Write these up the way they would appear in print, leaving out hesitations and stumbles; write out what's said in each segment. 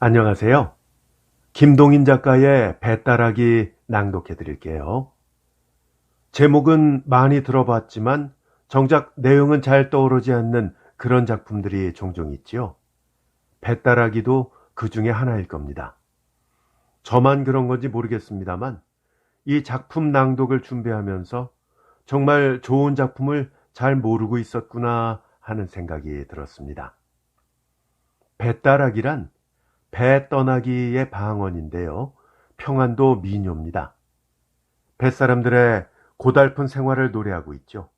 안녕하세요. 김동인 작가의 배따라기 낭독해 드릴게요. 제목은 많이 들어봤지만 정작 내용은 잘 떠오르지 않는 그런 작품들이 종종 있지요. 배따라기도 그 중에 하나일 겁니다. 저만 그런 건지 모르겠습니다만 이 작품 낭독을 준비하면서 정말 좋은 작품을 잘 모르고 있었구나 하는 생각이 들었습니다. 배따라기란 배 떠나기의 방언인데요. 평안도 민요입니다. 뱃사람들의 고달픈 생활을 노래하고 있죠.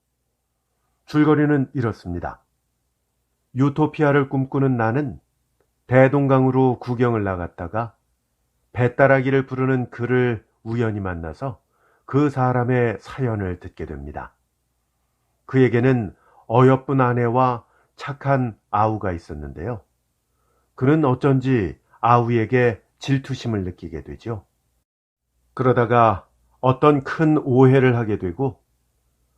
줄거리는 이렇습니다. 유토피아를 꿈꾸는 나는 대동강으로 구경을 나갔다가 배따라기를 부르는 그를 우연히 만나서 그 사람의 사연을 듣게 됩니다. 그에게는 어여쁜 아내와 착한 아우가 있었는데요. 그는 어쩐지 아우에게 질투심을 느끼게 되죠. 그러다가 어떤 큰 오해를 하게 되고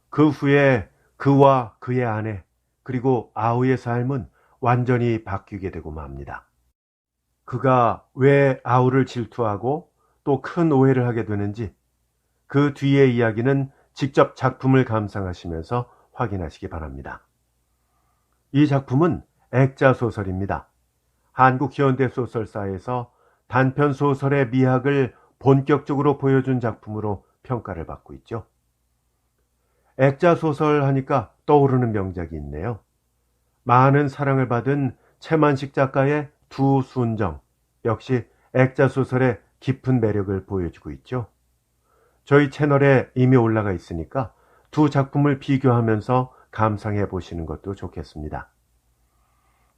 그 후에 그와 그의 아내 그리고 아우의 삶은 완전히 바뀌게 되고 맙니다. 그가 왜 아우를 질투하고 또 큰 오해를 하게 되는지 그 뒤의 이야기는 직접 작품을 감상하시면서 확인하시기 바랍니다. 이 작품은 액자 소설입니다. 한국 현대소설사에서 단편소설의 미학을 본격적으로 보여준 작품으로 평가를 받고 있죠. 액자소설 하니까 떠오르는 명작이 있네요. 많은 사랑을 받은 채만식 작가의 두 순정, 역시 액자소설의 깊은 매력을 보여주고 있죠. 저희 채널에 이미 올라가 있으니까 두 작품을 비교하면서 감상해 보시는 것도 좋겠습니다.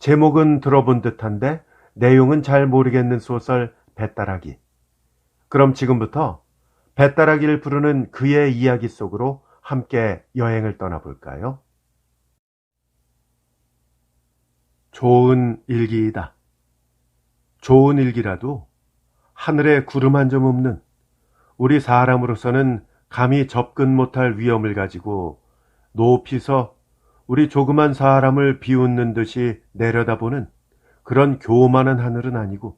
제목은 들어본 듯한데 내용은 잘 모르겠는 소설 배따라기. 그럼 지금부터 배따라기를 부르는 그의 이야기 속으로 함께 여행을 떠나볼까요? 좋은 일기이다. 좋은 일기라도 하늘에 구름 한 점 없는 우리 사람으로서는 감히 접근 못할 위험을 가지고 높이서 우리 조그만 사람을 비웃는 듯이 내려다보는 그런 교만한 하늘은 아니고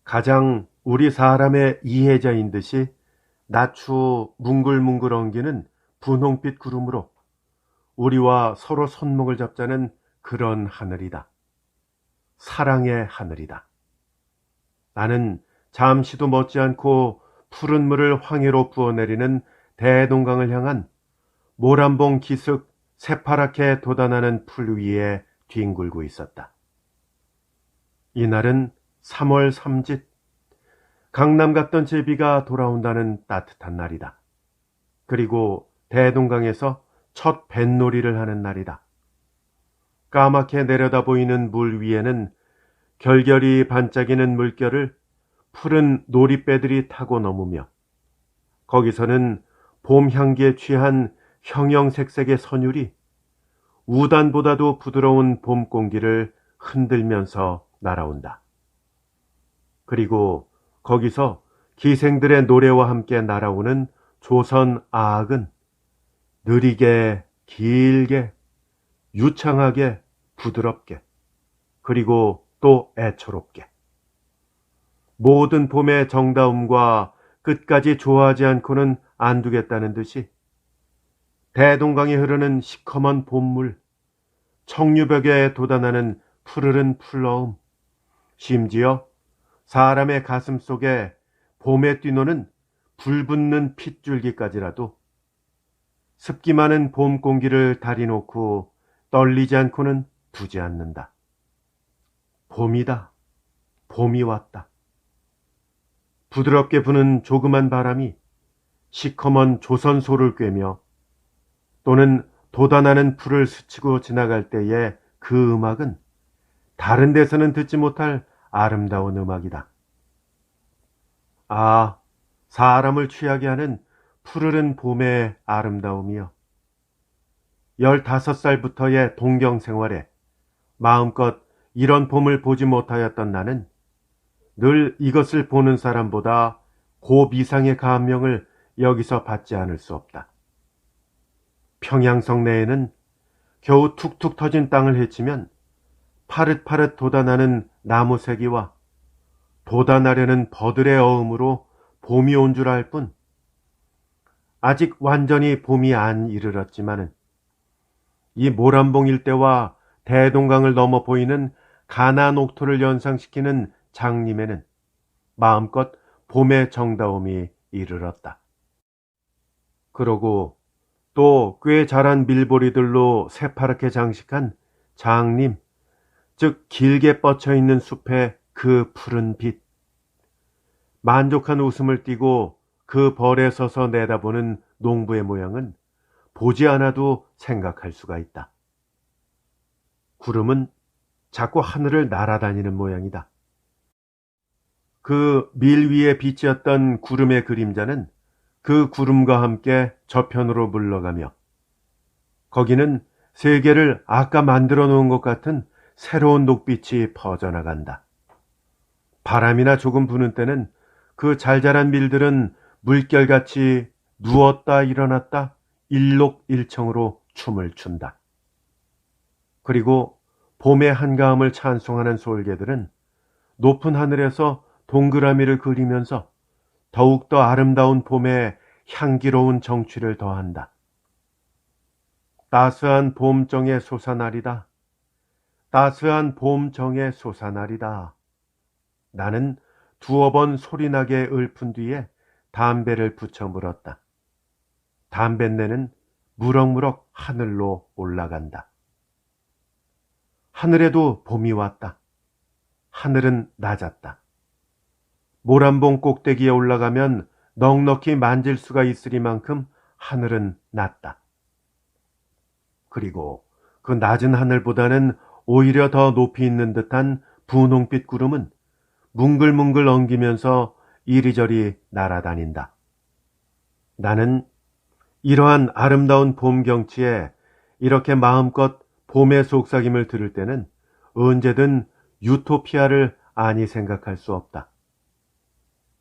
가장 우리 사람의 이해자인 듯이 낮추 뭉글뭉글 엉기는 분홍빛 구름으로 우리와 서로 손목을 잡자는 그런 하늘이다. 사랑의 하늘이다. 나는 잠시도 멎지 않고 푸른 물을 황해로 부어내리는 대동강을 향한 모란봉 기슭 새파랗게 돋아나는 풀 위에 뒹굴고 있었다. 이날은 3월 3짓, 강남 갔던 제비가 돌아온다는 따뜻한 날이다. 그리고 대동강에서 첫 뱃놀이를 하는 날이다. 까맣게 내려다 보이는 물 위에는 결결이 반짝이는 물결을 푸른 놀이배들이 타고 넘으며 거기서는 봄 향기에 취한 형형색색의 선율이 우단보다도 부드러운 봄 공기를 흔들면서 날아온다. 그리고 거기서 기생들의 노래와 함께 날아오는 조선 아악은 느리게, 길게, 유창하게, 부드럽게, 그리고 또 애처롭게. 모든 봄의 정다움과 끝까지 좋아하지 않고는 안 두겠다는 듯이 대동강에 흐르는 시커먼 봄물, 청류벽에 돋아나는 푸르른 풀러움, 심지어 사람의 가슴 속에 봄에 뛰노는 불붙는 핏줄기까지라도 습기 많은 봄 공기를 다리놓고 떨리지 않고는 두지 않는다. 봄이다. 봄이 왔다. 부드럽게 부는 조그만 바람이 시커먼 조선소를 꿰며 또는 돋아나는 풀을 스치고 지나갈 때의 그 음악은 다른 데서는 듣지 못할 아름다운 음악이다. 아, 사람을 취하게 하는 푸르른 봄의 아름다움이여. 15살부터의 동경 생활에 마음껏 이런 봄을 보지 못하였던 나는 늘 이것을 보는 사람보다 고비상의 감명을 여기서 받지 않을 수 없다. 평양성 내에는 겨우 툭툭 터진 땅을 헤치면 파릇파릇 돋아나는 나무 새기와 돋아나려는 버들의 어음으로 봄이 온 줄 알 뿐, 아직 완전히 봄이 안 이르렀지만은 이 모란봉 일대와 대동강을 넘어 보이는 가나 녹토를 연상시키는 장림에는 마음껏 봄의 정다움이 이르렀다. 그러고 또 꽤 자란 밀보리들로 새파랗게 장식한 장림, 즉 길게 뻗쳐 있는 숲의 그 푸른 빛, 만족한 웃음을 띠고 그 벌에 서서 내다보는 농부의 모양은 보지 않아도 생각할 수가 있다. 구름은 자꾸 하늘을 날아다니는 모양이다. 그 밀 위에 빛이었던 구름의 그림자는 그 구름과 함께 저편으로 물러가며 거기는 세계를 아까 만들어 놓은 것 같은 새로운 녹빛이 퍼져나간다. 바람이나 조금 부는 때는 그 잘 자란 밀들은 물결같이 누웠다 일어났다 일록일청으로 춤을 춘다. 그리고 봄의 한가함을 찬송하는 솔개들은 높은 하늘에서 동그라미를 그리면서 더욱더 아름다운 봄의 향기로운 정취를 더한다. 따스한 봄정의 솟아나리다. 따스한 봄정의 솟아나리다. 나는 두어 번 소리나게 읊은 뒤에 담배를 붙여 물었다. 담뱃내는 무럭무럭 하늘로 올라간다. 하늘에도 봄이 왔다. 하늘은 낮았다. 모란봉 꼭대기에 올라가면 넉넉히 만질 수가 있으리만큼 하늘은 낮다. 그리고 그 낮은 하늘보다는 오히려 더 높이 있는 듯한 분홍빛 구름은 뭉글뭉글 엉기면서 이리저리 날아다닌다. 나는 이러한 아름다운 봄 경치에 이렇게 마음껏 봄의 속삭임을 들을 때는 언제든 유토피아를 아니 생각할 수 없다.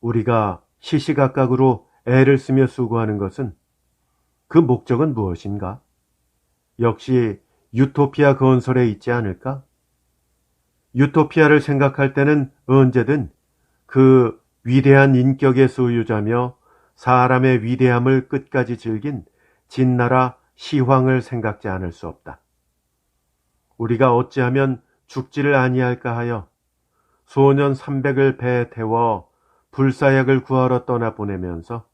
우리가 시시각각으로 애를 쓰며 수고하는 것은 그 목적은 무엇인가? 역시 유토피아 건설에 있지 않을까? 유토피아를 생각할 때는 언제든 그 위대한 인격의 소유자며 사람의 위대함을 끝까지 즐긴 진나라 시황을 생각지 않을 수 없다. 우리가 어찌하면 죽지를 아니할까 하여 소년 300을 배에 태워 불사약을 구하러 떠나보내면서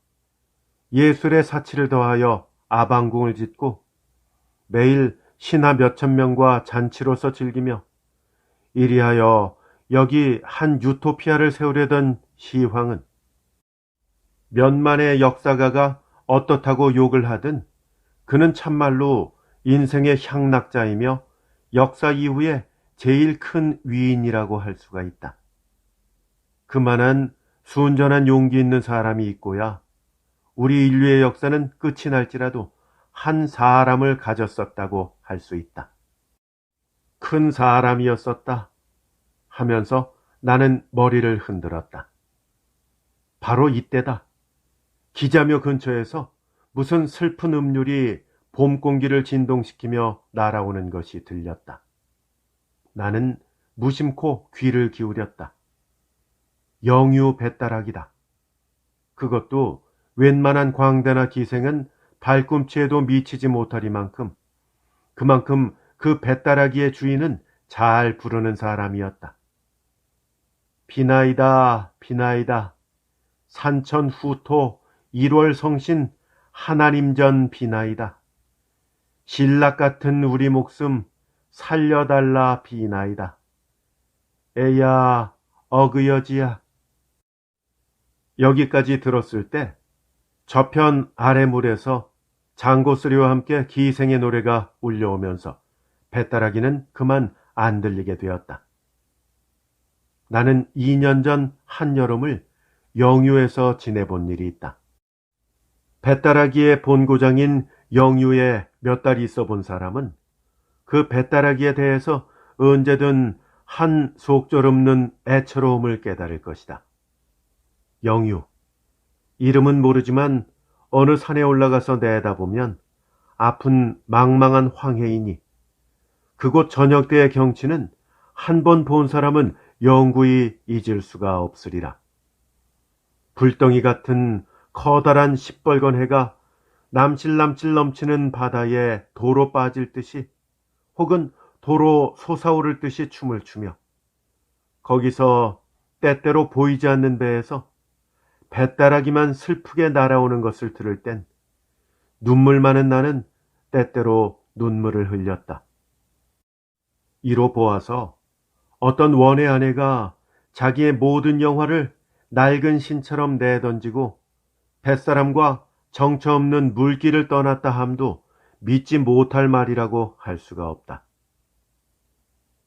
예술의 사치를 더하여 아방궁을 짓고 매일 신하 몇천 명과 잔치로서 즐기며 이리하여 여기 한 유토피아를 세우려던 시황은 몇만의 역사가가 어떻다고 욕을 하든 그는 참말로 인생의 향락자이며 역사 이후에 제일 큰 위인이라고 할 수가 있다. 그만한 순전한 용기 있는 사람이 있고야 우리 인류의 역사는 끝이 날지라도 한 사람을 가졌었다고 할 수 있다. 큰 사람이었었다 하면서 나는 머리를 흔들었다. 바로 이때다. 기자묘 근처에서 무슨 슬픈 음률이 봄 공기를 진동시키며 날아오는 것이 들렸다. 나는 무심코 귀를 기울였다. 영유 배따락이다. 그것도 웬만한 광대나 기생은 발꿈치에도 미치지 못하리만큼 그만큼 그 배따라기의 주인은 잘 부르는 사람이었다. 비나이다 비나이다 산천 후토 1월 성신 하나님전 비나이다. 신락 같은 우리 목숨 살려달라 비나이다. 에야 어그여지야. 여기까지 들었을 때 저편 아래물에서 장고스리와 함께 기생의 노래가 울려오면서 배따라기는 그만 안 들리게 되었다. 나는 2년 전 한여름을 영유에서 지내본 일이 있다. 배따라기의 본고장인 영유에 몇 달 있어 본 사람은 그 배따라기에 대해서 언제든 한 속절없는 애처로움을 깨달을 것이다. 영유, 이름은 모르지만 어느 산에 올라가서 내다보면 아픈 망망한 황해이니 그곳 저녁 때의 경치는 한 번 본 사람은 영구히 잊을 수가 없으리라. 불덩이 같은 커다란 시뻘건 해가 남칠남칠 넘치는 바다에 도로 빠질 듯이 혹은 도로 솟아오를 듯이 춤을 추며 거기서 때때로 보이지 않는 배에서 배따라기만 슬프게 날아오는 것을 들을 땐 눈물 많은 나는 때때로 눈물을 흘렸다. 이로 보아서 어떤 원의 아내가 자기의 모든 영화를 낡은 신처럼 내던지고 뱃사람과 정처 없는 물길을 떠났다 함도 믿지 못할 말이라고 할 수가 없다.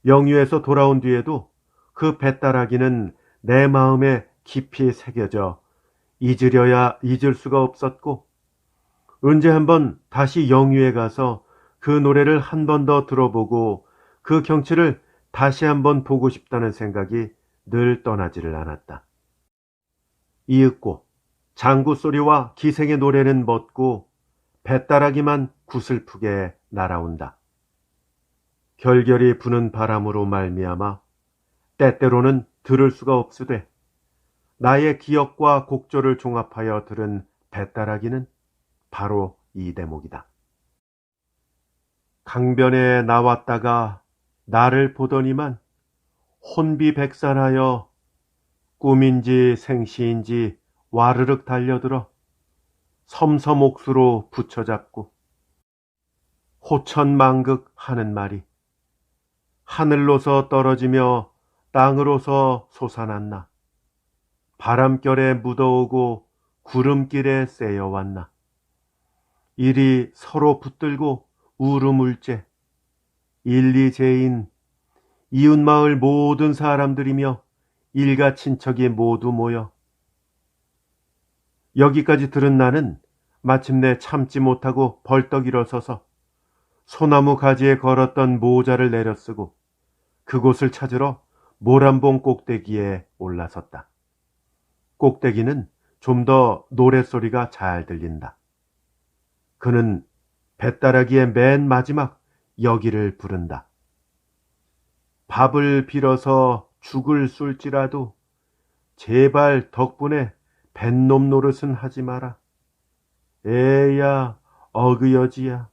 영유에서 돌아온 뒤에도 그 뱃다라기는 내 마음에 깊이 새겨져 잊으려야 잊을 수가 없었고 언제 한번 다시 영유에 가서 그 노래를 한 번 더 들어보고 그 경치를 다시 한번 보고 싶다는 생각이 늘 떠나지를 않았다. 이윽고 장구 소리와 기생의 노래는 멎고 뱃다라기만 구슬프게 날아온다. 결결이 부는 바람으로 말미암아 때때로는 들을 수가 없으되 나의 기억과 곡조를 종합하여 들은 뱃다라기는 바로 이 대목이다. 강변에 나왔다가 나를 보더니만 혼비백산하여 꿈인지 생시인지 와르륵 달려들어 섬섬옥수로 붙여잡고 호천망극 하는 말이 하늘로서 떨어지며 땅으로서 솟아났나 바람결에 묻어오고 구름길에 쎄여왔나 이리 서로 붙들고 울음울째 일리제인 이웃마을 모든 사람들이며 일가 친척이 모두 모여 여기까지 들은 나는 마침내 참지 못하고 벌떡 일어서서 소나무 가지에 걸었던 모자를 내려쓰고 그곳을 찾으러 모란봉 꼭대기에 올라섰다. 꼭대기는 좀 더 노랫소리가 잘 들린다. 그는 뱃다라기의 맨 마지막 여기를 부른다. 밥을 빌어서 죽을 쏠지라도 제발 덕분에 뱃놈 노릇은 하지 마라. 에야 어그여지야.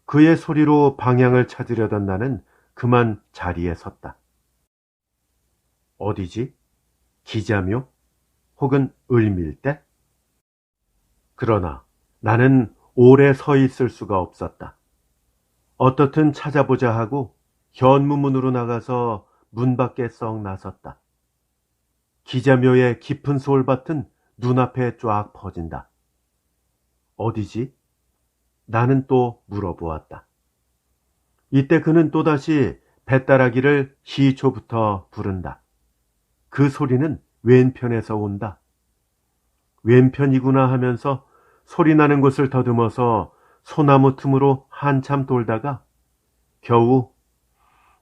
그의 소리로 방향을 찾으려던 나는 그만 자리에 섰다. 어디지? 기자묘? 혹은 을밀대? 그러나 나는 오래 서 있을 수가 없었다. 어떻든 찾아보자 하고 현무문으로 나가서 문 밖에 썩 나섰다. 기자묘의 깊은 솔밭은 눈앞에 쫙 퍼진다. 어디지? 나는 또 물어보았다. 이때 그는 또다시 뱃다라기를 시초부터 부른다. 그 소리는 왼편에서 온다. 왼편이구나 하면서 소리 나는 곳을 더듬어서 소나무 틈으로 한참 돌다가 겨우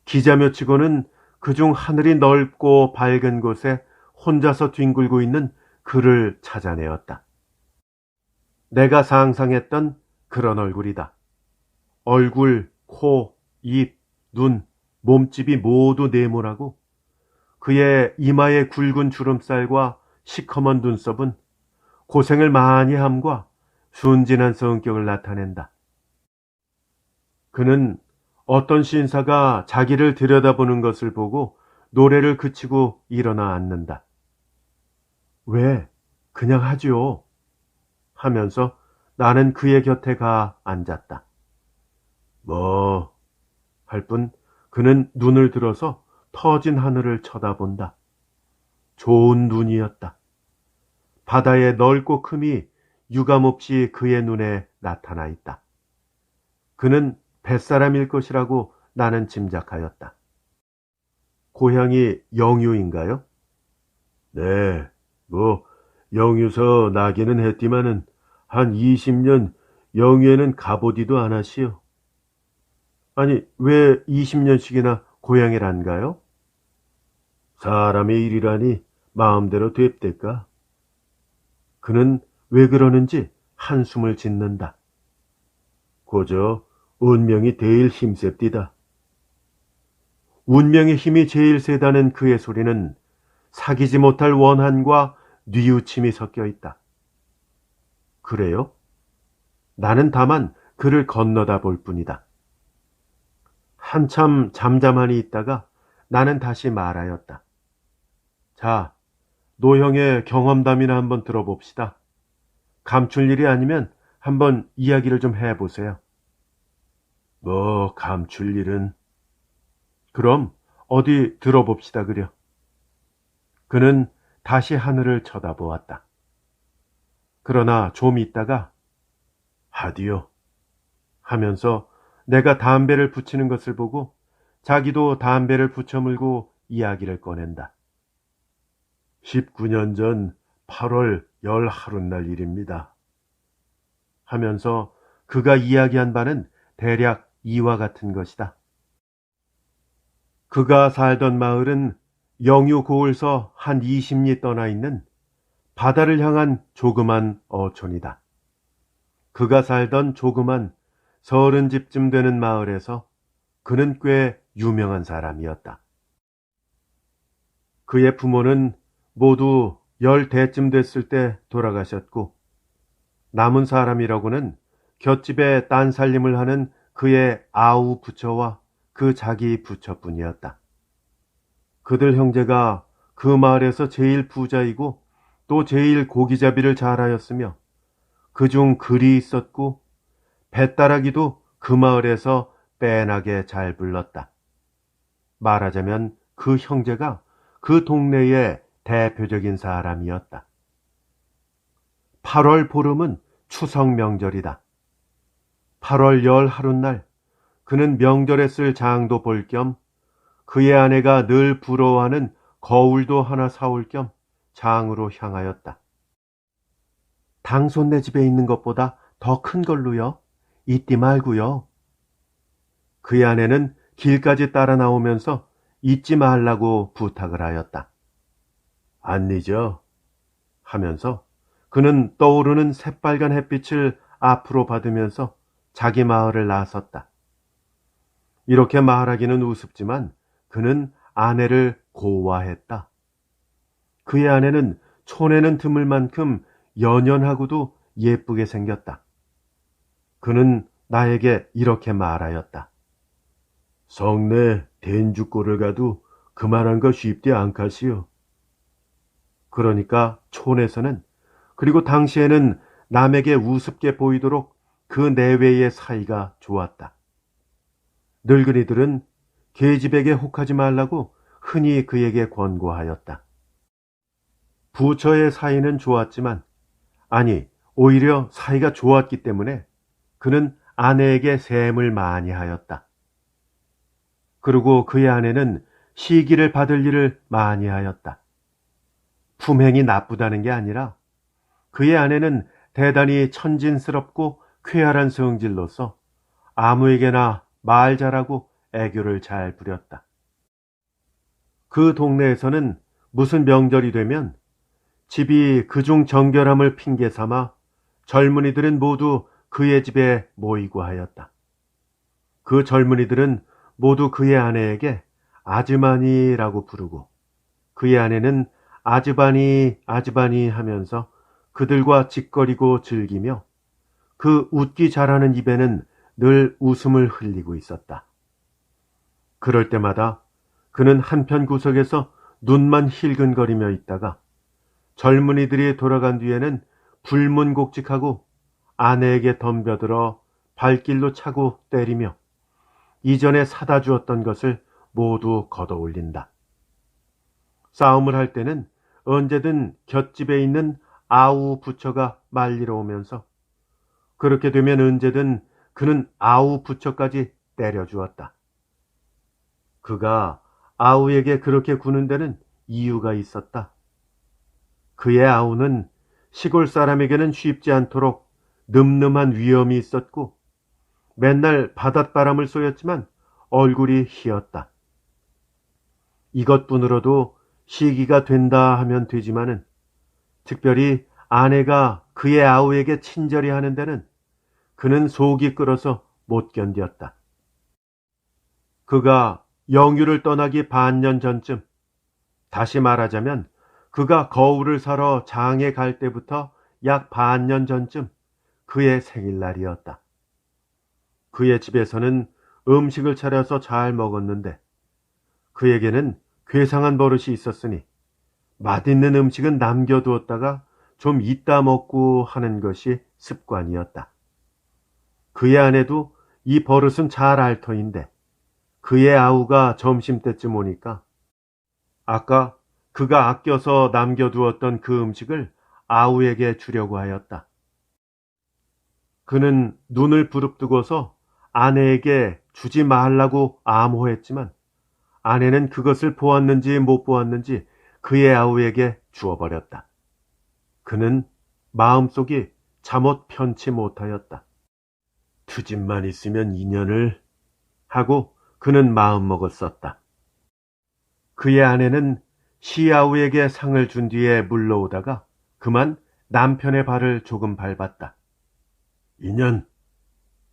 기자묘치고는 그중 하늘이 넓고 밝은 곳에 혼자서 뒹굴고 있는 그를 찾아내었다. 내가 상상했던 그런 얼굴이다. 얼굴, 코, 입, 눈, 몸집이 모두 네모나고 그의 이마의 굵은 주름살과 시커먼 눈썹은 고생을 많이 함과 순진한 성격을 나타낸다. 그는 어떤 신사가 자기를 들여다보는 것을 보고 노래를 그치고 일어나 앉는다. 왜? 그냥 하지요. 하면서 나는 그의 곁에 가 앉았다. 뭐, 할 뿐 그는 눈을 들어서 터진 하늘을 쳐다본다. 좋은 눈이었다. 바다의 넓고 큼이 유감없이 그의 눈에 나타나 있다. 그는 뱃사람일 것이라고 나는 짐작하였다. 고향이 영유인가요? 네, 영유서 나기는 했지만은 한 20년 영유에는 가보지도 않았시요. 아니, 왜 20년씩이나 고향을 안 가요? 사람의 일이라니 마음대로 됩될까? 그는 왜 그러는지 한숨을 짓는다. 고저 운명이 대일 힘셉디다. 운명의 힘이 제일 세다는 그의 소리는 사귀지 못할 원한과 뉘우침이 섞여 있다. 그래요? 나는 다만 그를 건너다 볼 뿐이다. 한참 잠잠하니 있다가 나는 다시 말하였다. 자, 노형의 경험담이나 한번 들어봅시다. 감출 일이 아니면 한번 이야기를 좀 해보세요. 뭐 감출 일은. 그럼 어디 들어봅시다 그려. 그는 다시 하늘을 쳐다보았다. 그러나 좀 있다가 하디오 하면서 내가 담배를 붙이는 것을 보고 자기도 담배를 붙여 물고 이야기를 꺼낸다. 19년 전 8월 10하룻날 일입니다. 하면서 그가 이야기한 바는 대략 이와 같은 것이다. 그가 살던 마을은 영유 고을서 한 20리 떠나 있는 바다를 향한 조그만 어촌이다. 그가 살던 조그만 30집쯤 되는 마을에서 그는 꽤 유명한 사람이었다. 그의 부모는 모두 10대쯤 됐을 때 돌아가셨고 남은 사람이라고는 곁집에 딴 살림을 하는 그의 아우 부처와 그 자기 부처뿐이었다. 그들 형제가 그 마을에서 제일 부자이고 또 제일 고기잡이를 잘하였으며 그중 글이 있었고 배따라기도 그 마을에서 빼나게 잘 불렀다. 말하자면 그 형제가 그 동네의 대표적인 사람이었다. 8월 보름은 추석 명절이다. 8월 10하룻날 그는 명절에 쓸 장도 볼 겸 그의 아내가 늘 부러워하는 거울도 하나 사올 겸 장으로 향하였다. 당손네 집에 있는 것보다 더 큰 걸로요. 잊지 말고요. 그의 아내는 길까지 따라 나오면서 잊지 말라고 부탁을 하였다. 안 잊어 하면서 그는 떠오르는 새빨간 햇빛을 앞으로 받으면서 자기 마을을 나섰다. 이렇게 말하기는 우습지만 그는 아내를 고와했다. 그의 아내는 촌에는 드물 만큼 연연하고도 예쁘게 생겼다. 그는 나에게 이렇게 말하였다. 성내 된주골을 가도 그만한 거 쉽디 않가시오. 그러니까 촌에서는 그리고 당시에는 남에게 우습게 보이도록 그 내외의 사이가 좋았다. 늙은이들은 계집에게 혹하지 말라고 흔히 그에게 권고하였다. 부처의 사이는 좋았지만, 아니, 오히려 사이가 좋았기 때문에 그는 아내에게 셈을 많이 하였다. 그리고 그의 아내는 시기를 받을 일을 많이 하였다. 품행이 나쁘다는 게 아니라 그의 아내는 대단히 천진스럽고 쾌활한 성질로서 아무에게나 말 잘하고 애교를 잘 부렸다. 그 동네에서는 무슨 명절이 되면 집이 그중 정결함을 핑계 삼아 젊은이들은 모두 그의 집에 모이고 하였다. 그 젊은이들은 모두 그의 아내에게 아즈마니라고 부르고 그의 아내는 아즈바니 아즈바니 하면서 그들과 짓거리고 즐기며 그 웃기 잘하는 입에는 늘 웃음을 흘리고 있었다. 그럴 때마다 그는 한편 구석에서 눈만 힐근거리며 있다가 젊은이들이 돌아간 뒤에는 불문곡직하고 아내에게 덤벼들어 발길로 차고 때리며 이전에 사다 주었던 것을 모두 걷어올린다. 싸움을 할 때는 언제든 곁집에 있는 아우 부처가 말리러 오면서 그렇게 되면 언제든 그는 아우 부처까지 때려주었다. 그가 아우에게 그렇게 구는 데는 이유가 있었다. 그의 아우는 시골 사람에게는 쉽지 않도록 늠름한 위엄이 있었고 맨날 바닷바람을 쏘였지만 얼굴이 희었다. 이것뿐으로도 시기가 된다 하면 되지만은 특별히 아내가 그의 아우에게 친절히 하는 데는 그는 속이 끓어서 못 견뎠다. 그가 영유를 떠나기 반년 전쯤, 다시 말하자면 그가 거울을 사러 장에 갈 때부터 약 반년 전쯤 그의 생일날이었다. 그의 집에서는 음식을 차려서 잘 먹었는데 그에게는 괴상한 버릇이 있었으니 맛있는 음식은 남겨두었다가 좀 이따 먹고 하는 것이 습관이었다. 그의 아내도 이 버릇은 잘 알 터인데 그의 아우가 점심때쯤 오니까 아까 그가 아껴서 남겨두었던 그 음식을 아우에게 주려고 하였다. 그는 눈을 부릅뜨고서 아내에게 주지 말라고 암호했지만 아내는 그것을 보았는지 못 보았는지 그의 아우에게 주어버렸다. 그는 마음속이 잠옷 편치 못하였다. 투집만 있으면 인연을 하고 그는 마음먹었었다. 그의 아내는 시아우에게 상을 준 뒤에 물러오다가 그만 남편의 발을 조금 밟았다. 인연.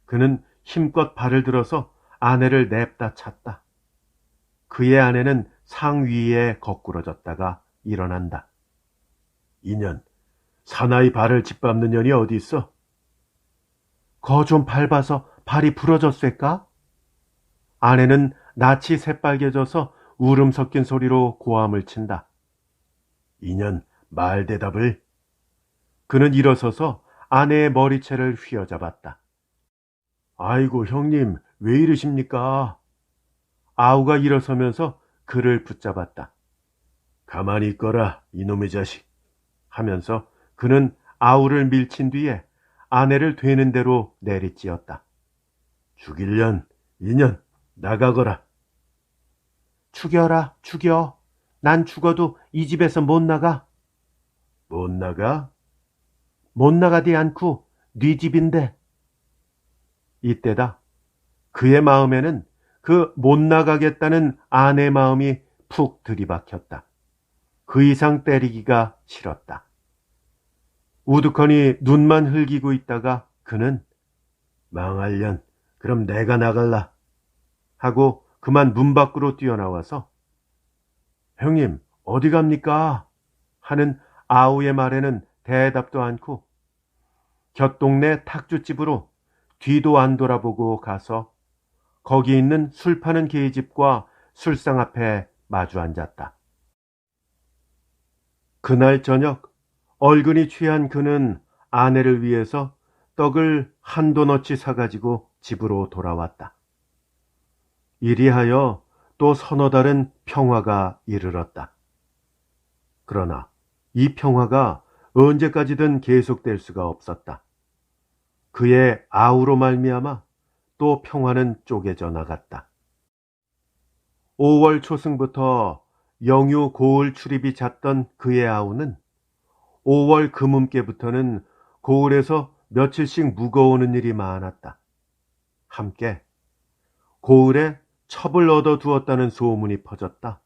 그는 힘껏 발을 들어서 아내를 냅다 찼다. 그의 아내는 상 위에 거꾸러졌다가 일어난다. 인연, 사나이 발을 짓밟는 년이 어디 있어? 거 좀 밟아서 발이 부러졌을까? 아내는 낯이 새빨개져서 울음 섞인 소리로 고함을 친다. 인연, 말 대답을. 그는 일어서서 아내의 머리채를 휘어잡았다. 아이고 형님, 왜 이러십니까? 아우가 일어서면서 그를 붙잡았다. 가만히 있거라, 이놈의 자식. 하면서 그는 아우를 밀친 뒤에 아내를 되는 대로 내리찌었다. 죽일년, 인연, 나가거라. 죽여라, 죽여. 난 죽어도 이 집에서 못 나가. 못 나가? 못 나가디 않고 네 집인데. 이때다. 그의 마음에는 그 못 나가겠다는 아내 마음이 푹 들이박혔다. 그 이상 때리기가 싫었다. 우두커니 눈만 흘기고 있다가 그는 망할년, 그럼 내가 나갈라 하고 그만 문 밖으로 뛰어나와서 형님 어디 갑니까? 하는 아우의 말에는 대답도 않고 곁동네 탁주집으로 뒤도 안 돌아보고 가서 거기 있는 술 파는 계집과 술상 앞에 마주 앉았다. 그날 저녁 얼근이 취한 그는 아내를 위해서 떡을 한도너치 사가지고 집으로 돌아왔다. 이리하여 또 서너 달은 평화가 이르렀다. 그러나 이 평화가 언제까지든 계속될 수가 없었다. 그의 아우로 말미암아 또 평화는 쪼개져 나갔다. 5월 초승부터 영유 고을 출입이 잦던 그의 아우는 5월 금음께부터는 고을에서 며칠씩 묵어오는 일이 많았다. 함께 고을에 첩을 얻어두었다는 소문이 퍼졌다.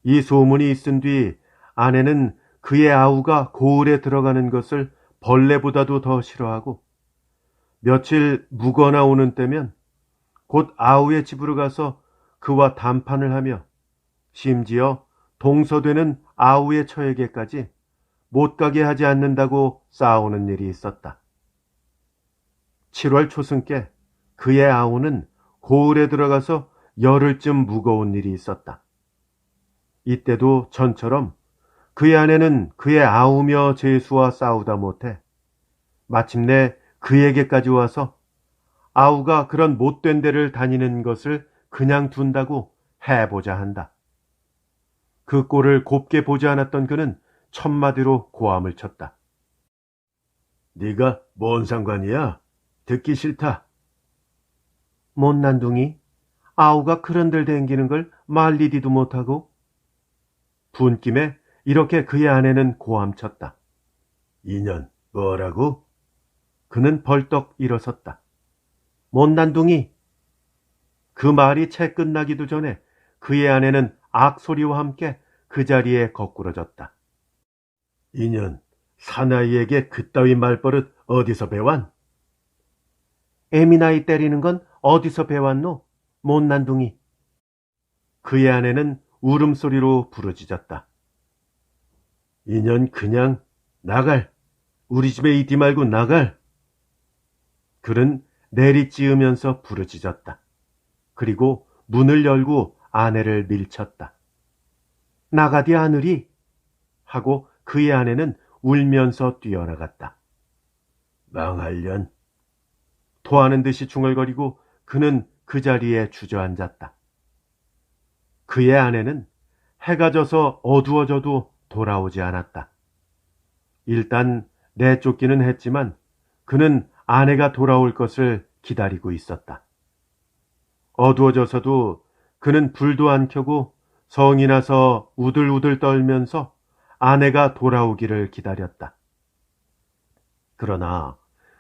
이 소문이 있은 뒤 아내는 그의 아우가 고을에 들어가는 것을 벌레보다도 더 싫어하고 며칠 묵어나 오는 때면 곧 아우의 집으로 가서 그와談판을 하며 심지어 동서되는 아우의 처에게까지 못 가게 하지 않는다고 싸우는 일이 있었다. 7월 초승께 그의 아우는 고을에 들어가서 열흘쯤 묵어온 일이 있었다. 이때도 전처럼 그의 아내는 그의 아우며 제수와 싸우다 못해 마침내 그에게까지 와서 아우가 그런 못된 데를 다니는 것을 그냥 둔다고 해보자 한다. 그 꼴을 곱게 보지 않았던 그는 첫마디로 고함을 쳤다. 네가 뭔 상관이야? 듣기 싫다. 못난둥이, 아우가 그런들 댕기는 걸 말리디도 못하고. 분김에 이렇게 그의 아내는 고함쳤다. 인연, 뭐라고? 그는 벌떡 일어섰다. 못난둥이. 그 말이 채 끝나기도 전에 그의 아내는 악소리와 함께 그 자리에 거꾸러졌다. 인연, 사나이에게 그따위 말버릇 어디서 배웠? 애미나이 때리는 건 어디서 배웠노? 못난둥이. 그의 아내는 울음소리로 부르짖었다. 이년 그냥 나갈. 우리 집에 있디 말고 나갈. 그는 내리찌으면서 부르짖었다. 그리고 문을 열고 아내를 밀쳤다. 나가디 아느리? 하고 그의 아내는 울면서 뛰어나갔다. 망할년. 토하는 듯이 중얼거리고 그는 그 자리에 주저앉았다. 그의 아내는 해가 져서 어두워져도 돌아오지 않았다. 일단 내쫓기는 했지만 그는 아내가 돌아올 것을 기다리고 있었다. 어두워져서도 그는 불도 안 켜고 성이 나서 우들우들 떨면서 아내가 돌아오기를 기다렸다. 그러나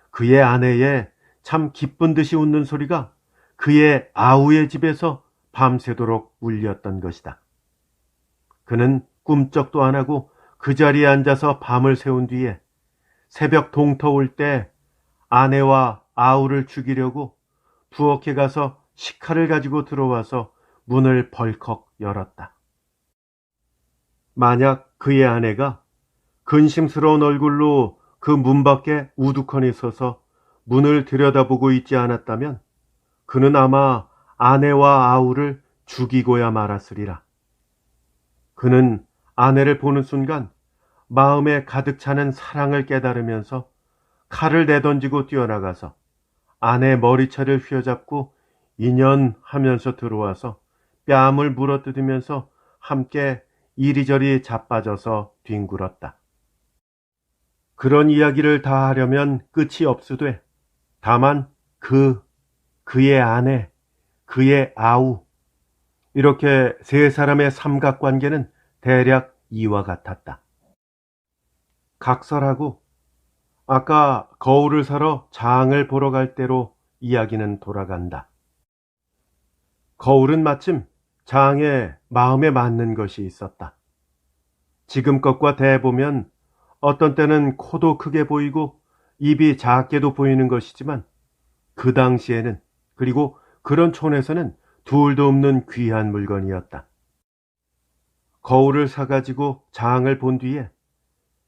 그의 아내의 참 기쁜 듯이 웃는 소리가 그의 아우의 집에서 밤새도록 울렸던 것이다. 그는 꿈쩍도 안 하고 그 자리에 앉아서 밤을 새운 뒤에 새벽 동터올 때 아내와 아우를 죽이려고 부엌에 가서 식칼을 가지고 들어와서 문을 벌컥 열었다. 만약 그의 아내가 근심스러운 얼굴로 그 문 밖에 우두커니 서서 문을 들여다보고 있지 않았다면 그는 아마 아내와 아우를 죽이고야 말았으리라. 그는 아내를 보는 순간 마음에 가득 차는 사랑을 깨달으면서 칼을 내던지고 뛰어나가서 아내 머리채를 휘어잡고 인연하면서 들어와서 뺨을 물어뜯으면서 함께 이리저리 자빠져서 뒹굴었다. 그런 이야기를 다 하려면 끝이 없으되 다만 그의 아내, 그의 아우 이렇게 세 사람의 삼각관계는 대략 이와 같았다. 각설하고 아까 거울을 사러 장을 보러 갈 때로 이야기는 돌아간다. 거울은 마침 장에 마음에 맞는 것이 있었다. 지금 것과 대보면 어떤 때는 코도 크게 보이고 입이 작게도 보이는 것이지만 그 당시에는 그리고 그런 촌에서는 둘도 없는 귀한 물건이었다. 거울을 사가지고 장을 본 뒤에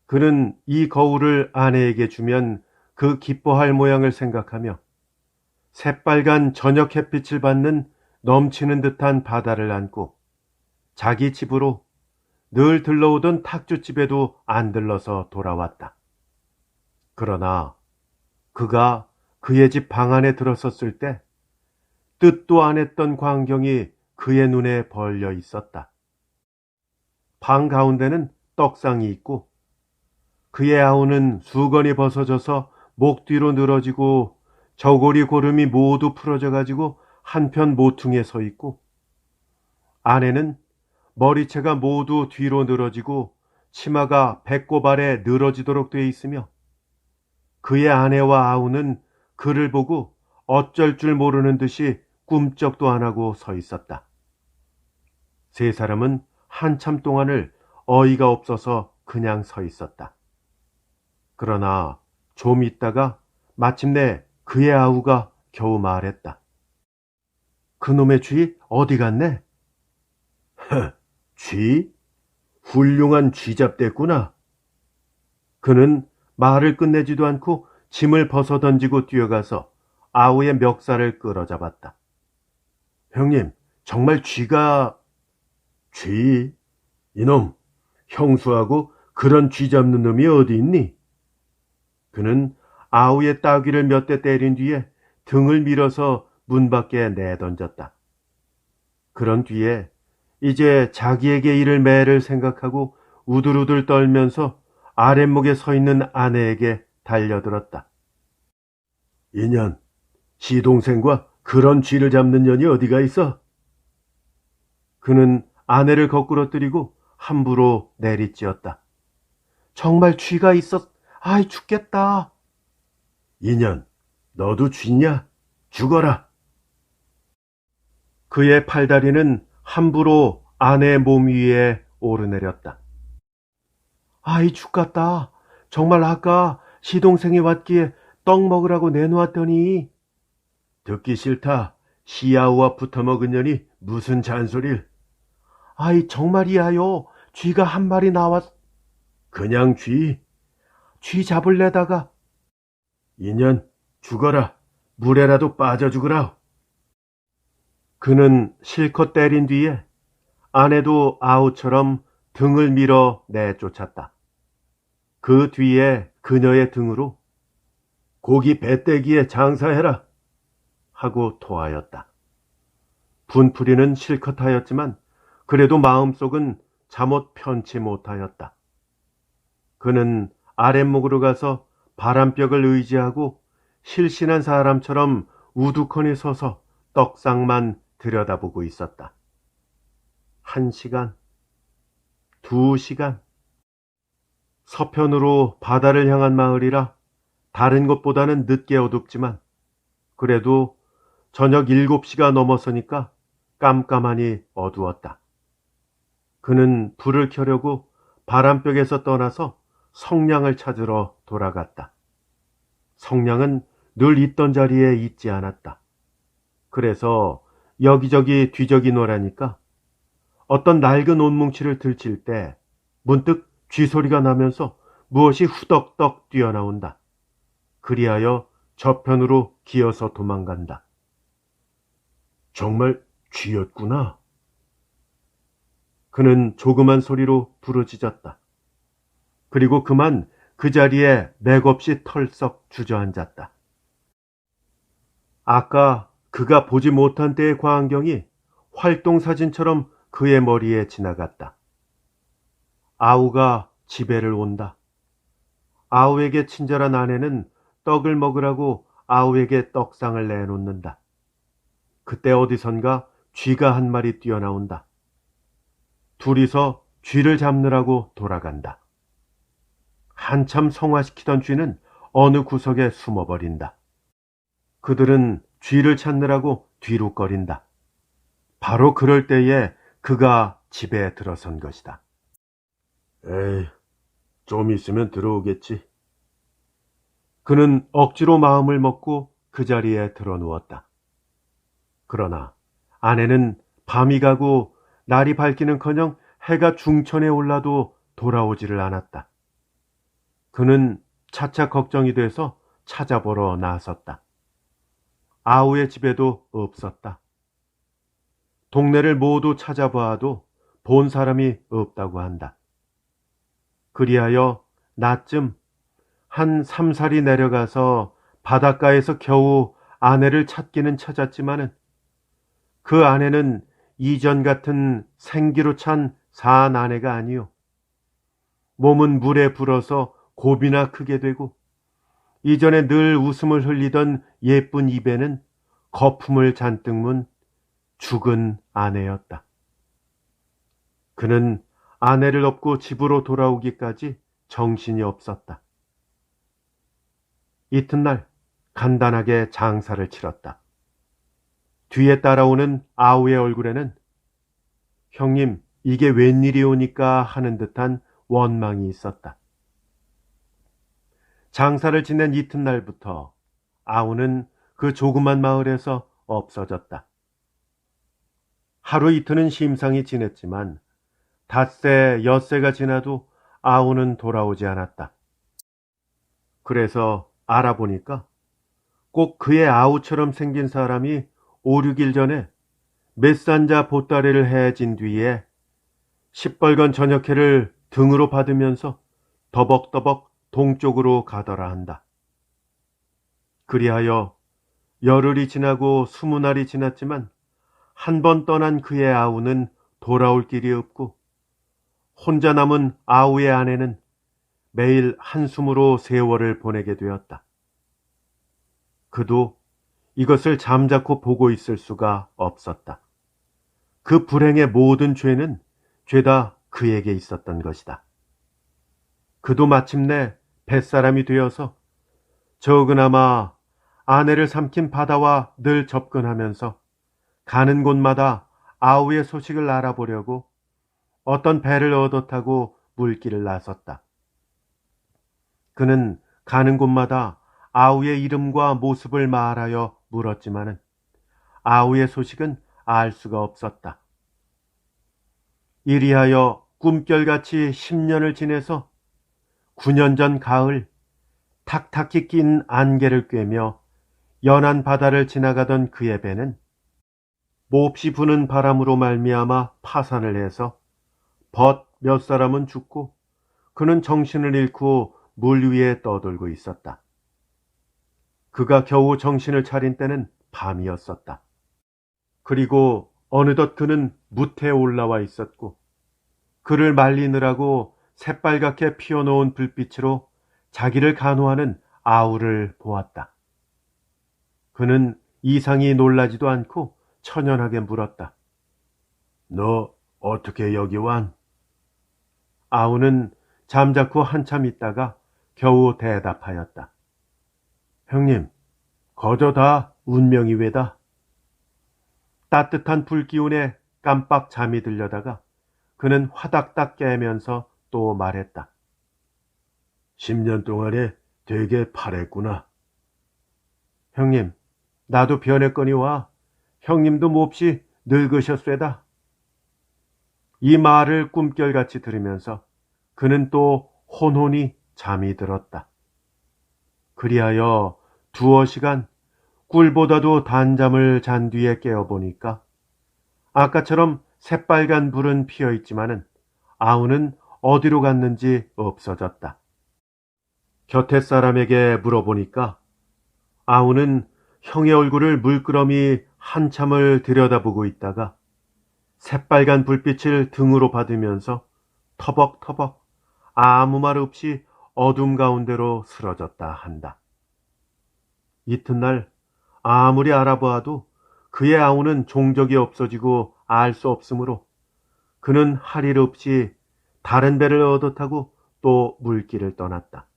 그는 이 거울을 아내에게 주면 그 기뻐할 모양을 생각하며 새빨간 저녁 햇빛을 받는 넘치는 듯한 바다를 안고 자기 집으로 늘 들러오던 탁주집에도 안 들러서 돌아왔다. 그러나 그가 그의 집 방 안에 들어섰을 때 뜻도 안 했던 광경이 그의 눈에 벌려 있었다. 방 가운데는 떡상이 있고 그의 아우는 수건이 벗어져서 목 뒤로 늘어지고 저고리 고름이 모두 풀어져 가지고 한편 모퉁이에 서 있고 아내는 머리채가 모두 뒤로 늘어지고 치마가 배꼽 아래 늘어지도록 돼 있으며 그의 아내와 아우는 그를 보고 어쩔 줄 모르는 듯이 꿈쩍도 안 하고 서 있었다. 세 사람은 한참 동안을 어이가 없어서 그냥 서 있었다. 그러나 좀 있다가 마침내 그의 아우가 겨우 말했다. 그놈의 쥐 어디 갔네? 쥐? 훌륭한 쥐잡됐구나. 그는 말을 끝내지도 않고 짐을 벗어던지고 뛰어가서 아우의 멱살을 끌어잡았다. 형님, 정말 쥐가... 쥐? 이놈, 형수하고 그런 쥐 잡는 놈이 어디 있니? 그는 아우의 따귀를 몇 대 때린 뒤에 등을 밀어서 문 밖에 내던졌다. 그런 뒤에 이제 자기에게 이를 매를 생각하고 우들우들 떨면서 아랫목에 서 있는 아내에게 달려들었다. 이년, 시동생과 그런 쥐를 잡는 년이 어디가 있어? 그는 아내를 거꾸러뜨리고 함부로 내리찌었다. 정말 쥐가 있었... 아이 죽겠다. 이년, 너도 쥐냐? 죽어라. 그의 팔다리는 함부로 아내의 몸 위에 오르내렸다. 아이 죽겠다. 정말 아까 시동생이 왔기에 떡 먹으라고 내놓았더니. 듣기 싫다. 시아우와 붙어먹은 년이 무슨 잔소리를. 아이, 정말이야요. 쥐가 한 마리 나왔. 그냥 쥐? 쥐 잡을래다가. 인연, 죽어라. 물에라도 빠져 죽으라. 그는 실컷 때린 뒤에 아내도 아우처럼 등을 밀어 내쫓았다. 그 뒤에 그녀의 등으로 고기 배떼기에 장사해라 하고 토하였다. 분풀이는 실컷 하였지만 그래도 마음속은 잠옷 편치 못하였다. 그는 아랫목으로 가서 바람벽을 의지하고 실신한 사람처럼 우두커니 서서 떡상만 들여다보고 있었다. 1시간, 2시간. 서편으로 바다를 향한 마을이라 다른 곳보다는 늦게 어둡지만 그래도 저녁 7시가 넘어서니까 깜깜하니 어두웠다. 그는 불을 켜려고 바람벽에서 떠나서 성냥을 찾으러 돌아갔다. 성냥은 늘 있던 자리에 있지 않았다. 그래서 여기저기 뒤적이노라니까 어떤 낡은 옷뭉치를 들칠 때 문득 쥐소리가 나면서 무엇이 후덕덕 뛰어나온다. 그리하여 저편으로 기어서 도망간다. 정말 쥐였구나. 그는 조그만 소리로 부르짖었다. 그리고 그만 그 자리에 맥없이 털썩 주저앉았다. 아까 그가 보지 못한 때의 광경이 활동사진처럼 그의 머리에 지나갔다. 아우가 집에를 온다. 아우에게 친절한 아내는 떡을 먹으라고 아우에게 떡상을 내놓는다. 그때 어디선가 쥐가 한 마리 뛰어나온다. 둘이서 쥐를 잡느라고 돌아간다. 한참 성화시키던 쥐는 어느 구석에 숨어버린다. 그들은 쥐를 찾느라고 뒤룩거린다. 바로 그럴 때에 그가 집에 들어선 것이다. 에이, 좀 있으면 들어오겠지. 그는 억지로 마음을 먹고 그 자리에 들어누웠다. 그러나 아내는 밤이 가고 날이 밝기는커녕 해가 중천에 올라도 돌아오지를 않았다. 그는 차차 걱정이 돼서 찾아보러 나섰다. 아우의 집에도 없었다. 동네를 모두 찾아보아도 본 사람이 없다고 한다. 그리하여 낮쯤 한 3살이 내려가서 바닷가에서 겨우 아내를 찾기는 찾았지만은 그 아내는 이전 같은 생기로 찬 사한 아내가 아니요. 몸은 물에 불어서 곱이나 크게 되고 이전에 늘 웃음을 흘리던 예쁜 입에는 거품을 잔뜩 문 죽은 아내였다. 그는 아내를 업고 집으로 돌아오기까지 정신이 없었다. 이튿날 간단하게 장사를 치렀다. 뒤에 따라오는 아우의 얼굴에는 형님 이게 웬일이오니까 하는 듯한 원망이 있었다. 장사를 지낸 이튿날부터 아우는 그 조그만 마을에서 없어졌다. 하루 이틀은 심상히 지냈지만 닷새 엿새가 지나도 아우는 돌아오지 않았다. 그래서 알아보니까 꼭 그의 아우처럼 생긴 사람이 5, 6일 전에 메산자 보따리를 해진 뒤에 시뻘건 저녁회를 등으로 받으면서 더벅더벅 동쪽으로 가더라 한다. 그리하여 열흘이 지나고 20날이 지났지만 한 번 떠난 그의 아우는 돌아올 길이 없고 혼자 남은 아우의 아내는 매일 한숨으로 세월을 보내게 되었다. 그도 이것을 잠자코 보고 있을 수가 없었다. 그 불행의 모든 죄는 죄다 그에게 있었던 것이다. 그도 마침내 뱃사람이 되어서 적으나마 아내를 삼킨 바다와 늘 접근하면서 가는 곳마다 아우의 소식을 알아보려고 어떤 배를 얻어 타고 물길을 나섰다. 그는 가는 곳마다 아우의 이름과 모습을 말하여 물었지만은 아우의 소식은 알 수가 없었다. 이리하여 꿈결같이 10년을 지내서 9년 전 가을 탁탁히 낀 안개를 꿰며 연한 바다를 지나가던 그의 배는 몹시 부는 바람으로 말미암아 파산을 해서 벗 몇 사람은 죽고 그는 정신을 잃고 물 위에 떠돌고 있었다. 그가 겨우 정신을 차린 때는 밤이었었다. 그리고 어느덧 그는 무태에 올라와 있었고 그를 말리느라고 새빨갛게 피어놓은 불빛으로 자기를 간호하는 아우를 보았다. 그는 이상이 놀라지도 않고 천연하게 물었다. 너 어떻게 여기 완? 아우는 잠자코 한참 있다가 겨우 대답하였다. 형님, 거저 다 운명이 외다. 따뜻한 불기운에 깜빡 잠이 들려다가 그는 화닥닥 깨면서 또 말했다. 10년 동안에 되게 파랬구나. 형님, 나도 변했거니와 형님도 몹시 늙으셨쇠다. 이 말을 꿈결같이 들으면서 그는 또 혼혼히 잠이 들었다. 그리하여 두어 시간 꿀보다도 단잠을 잔 뒤에 깨어보니까 아까처럼 새빨간 불은 피어있지만은 아우는 어디로 갔는지 없어졌다. 곁에 사람에게 물어보니까 아우는 형의 얼굴을 물끄러미 한참을 들여다보고 있다가 새빨간 불빛을 등으로 받으면서 터벅터벅 아무 말 없이 어둠 가운데로 쓰러졌다 한다. 이튿날 아무리 알아보아도 그의 아우는 종적이 없어지고 알 수 없으므로 그는 할 일 없이 다른 배를 얻어 타고 또 물길을 떠났다.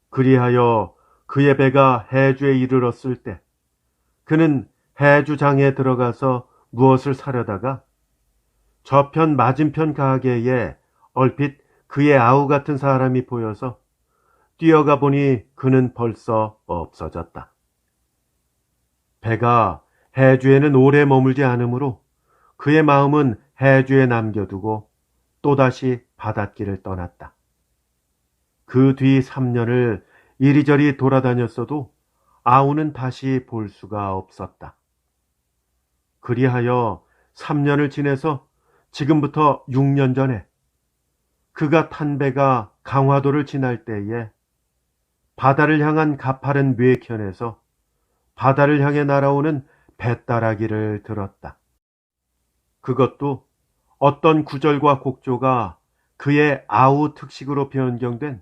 그리하여 그의 배가 해주에 이르렀을 때 그는 해주장에 들어가서 무엇을 사려다가 저편 맞은편 가게에 얼핏 그의 아우 같은 사람이 보여서 뛰어가 보니 그는 벌써 없어졌다. 배가 해주에는 오래 머물지 않으므로 그의 마음은 해주에 남겨두고 또다시 바닷길을 떠났다. 그 뒤 3년을 이리저리 돌아다녔어도 아우는 다시 볼 수가 없었다. 그리하여 3년을 지내서 지금부터 6년 전에 그가 탄 배가 강화도를 지날 때에 바다를 향한 가파른 뇌편에서 바다를 향해 날아오는 뱃따라기를 들었다. 그것도 어떤 구절과 곡조가 그의 아우 특식으로 변경된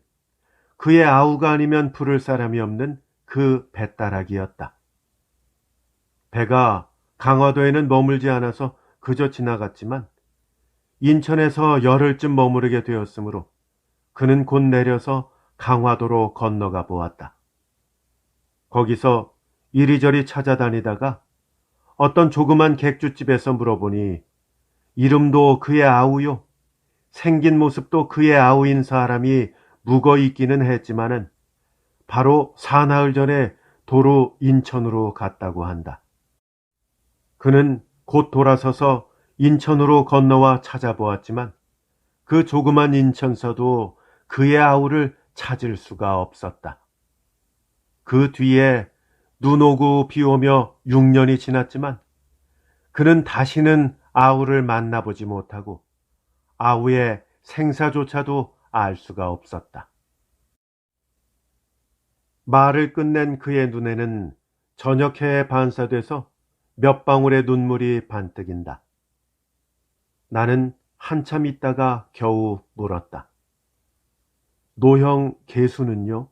그의 아우가 아니면 부를 사람이 없는 그 뱃따라기였다. 배가 강화도에는 머물지 않아서 그저 지나갔지만 인천에서 열흘쯤 머무르게 되었으므로 그는 곧 내려서 강화도로 건너가 보았다. 거기서 이리저리 찾아다니다가 어떤 조그만 객주집에서 물어보니 이름도 그의 아우요, 생긴 모습도 그의 아우인 사람이 묵어 있기는 했지만은 바로 사나흘 전에 도로 인천으로 갔다고 한다. 그는 곧 돌아서서 인천으로 건너와 찾아보았지만 그 조그만 인천서도 그의 아우를 찾을 수가 없었다. 그 뒤에 눈 오고 비 오며 6년이 지났지만 그는 다시는 아우를 만나보지 못하고 아우의 생사조차도 알 수가 없었다. 말을 끝낸 그의 눈에는 저녁해에 반사돼서 몇 방울의 눈물이 반뜩인다. 나는 한참 있다가 겨우 물었다. 노형 개수는요?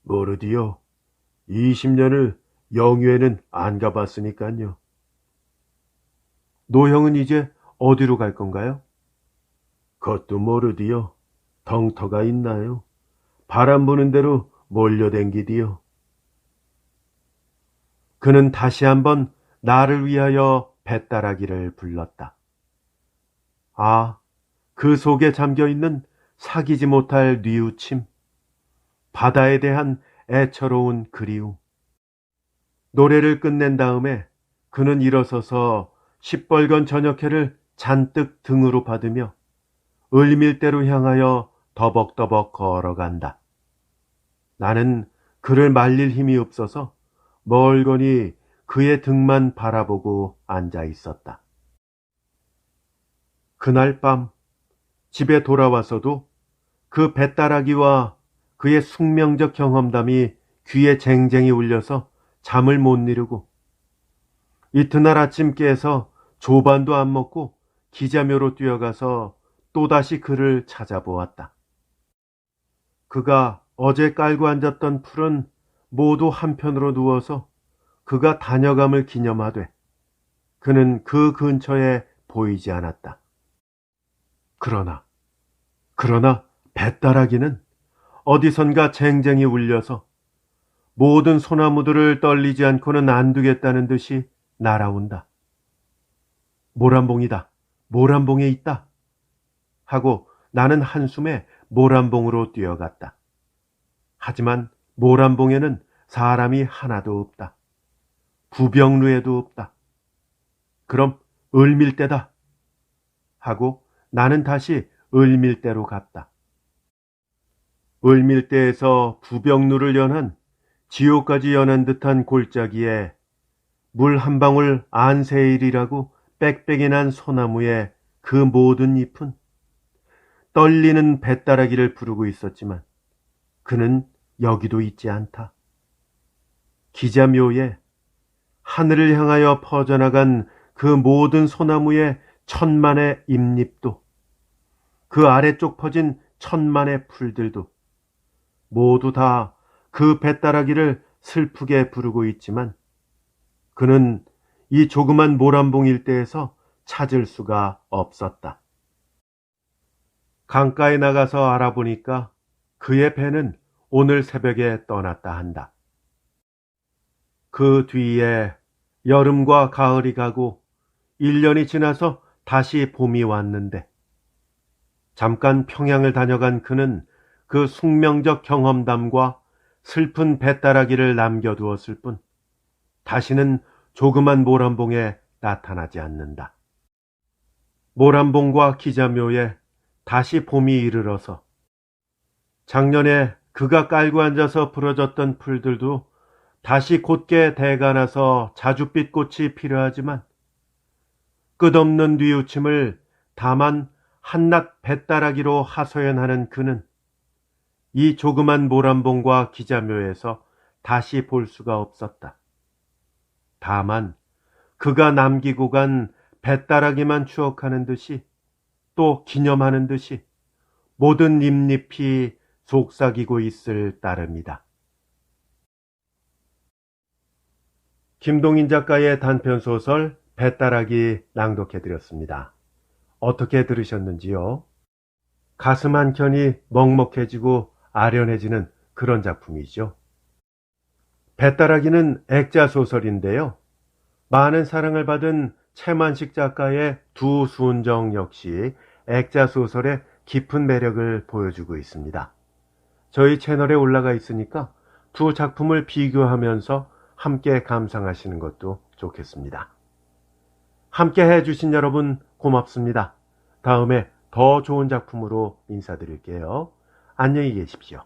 모르디요. 20년을 영유에는 안 가봤으니까요. 노형은 이제 어디로 갈 건가요? 그것도 모르디요. 덩터가 있나요? 바람 부는 대로 몰려댕기디요. 그는 다시 한번 나를 위하여 뱃따라기를 불렀다. 아, 그 속에 잠겨있는 사귀지 못할 뉘우침, 바다에 대한 애처로운 그리움. 노래를 끝낸 다음에 그는 일어서서 시뻘건 저녁해를 잔뜩 등으로 받으며 을밀대로 향하여 더벅더벅 걸어간다. 나는 그를 말릴 힘이 없어서 멀거니 그의 등만 바라보고 앉아 있었다. 그날 밤 집에 돌아와서도 그 뱃다라기와 그의 숙명적 경험담이 귀에 쟁쟁이 울려서 잠을 못 이루고 이튿날 아침 깨서 조반도 안 먹고 기자묘로 뛰어가서 또다시 그를 찾아보았다. 그가 어제 깔고 앉았던 풀은 모두 한편으로 누워서 그가 다녀감을 기념하되 그는 그 근처에 보이지 않았다. 그러나 뱃다라기는 어디선가 쟁쟁이 울려서 모든 소나무들을 떨리지 않고는 안 두겠다는 듯이 날아온다. 모란봉이다. 모란봉에 있다. 하고 나는 한숨에 모란봉으로 뛰어갔다. 하지만 모란봉에는 사람이 하나도 없다. 부병루에도 없다. 그럼 을밀대다. 하고 나는 다시 을밀대로 갔다. 을밀대에서 부병루를 연한 지옥까지 연한 듯한 골짜기에 물 한 방울 안세일이라고 빽빽이 난 소나무에 그 모든 잎은 떨리는 뱃다라기를 부르고 있었지만 그는 여기도 있지 않다. 기자묘에 하늘을 향하여 퍼져나간 그 모든 소나무의 천만의 잎잎도 그 아래쪽 퍼진 천만의 풀들도 모두 다 그 뱃다라기를 슬프게 부르고 있지만 그는 이 조그만 모란봉 일대에서 찾을 수가 없었다. 강가에 나가서 알아보니까 그의 배는 오늘 새벽에 떠났다 한다. 그 뒤에 여름과 가을이 가고 1년이 지나서 다시 봄이 왔는데 잠깐 평양을 다녀간 그는 그 숙명적 경험담과 슬픈 뱃다라기를 남겨두었을 뿐 다시는 조그만 모란봉에 나타나지 않는다. 모란봉과 기자묘에 다시 봄이 이르러서 작년에 그가 깔고 앉아서 부러졌던 풀들도 다시 곧게 대가나서 자줏빛 꽃이 필요하지만 끝없는 뉘우침을 다만 한낱 뱃다라기로 하소연하는 그는 이 조그만 모란봉과 기자묘에서 다시 볼 수가 없었다. 다만 그가 남기고 간 뱃다라기만 추억하는 듯이 또 기념하는 듯이 모든 잎잎이 속삭이고 있을 따름이다. 김동인 작가의 단편소설 뱃다라기 낭독해드렸습니다. 어떻게 들으셨는지요? 가슴 한켠이 먹먹해지고 아련해지는 그런 작품이죠. 뱃다라기는 액자소설인데요. 많은 사랑을 받은 채만식 작가의 두 순정 역시 액자소설의 깊은 매력을 보여주고 있습니다. 저희 채널에 올라가 있으니까 두 작품을 비교하면서 함께 감상하시는 것도 좋겠습니다. 함께 해주신 여러분 고맙습니다. 다음에 더 좋은 작품으로 인사드릴게요. 안녕히 계십시오.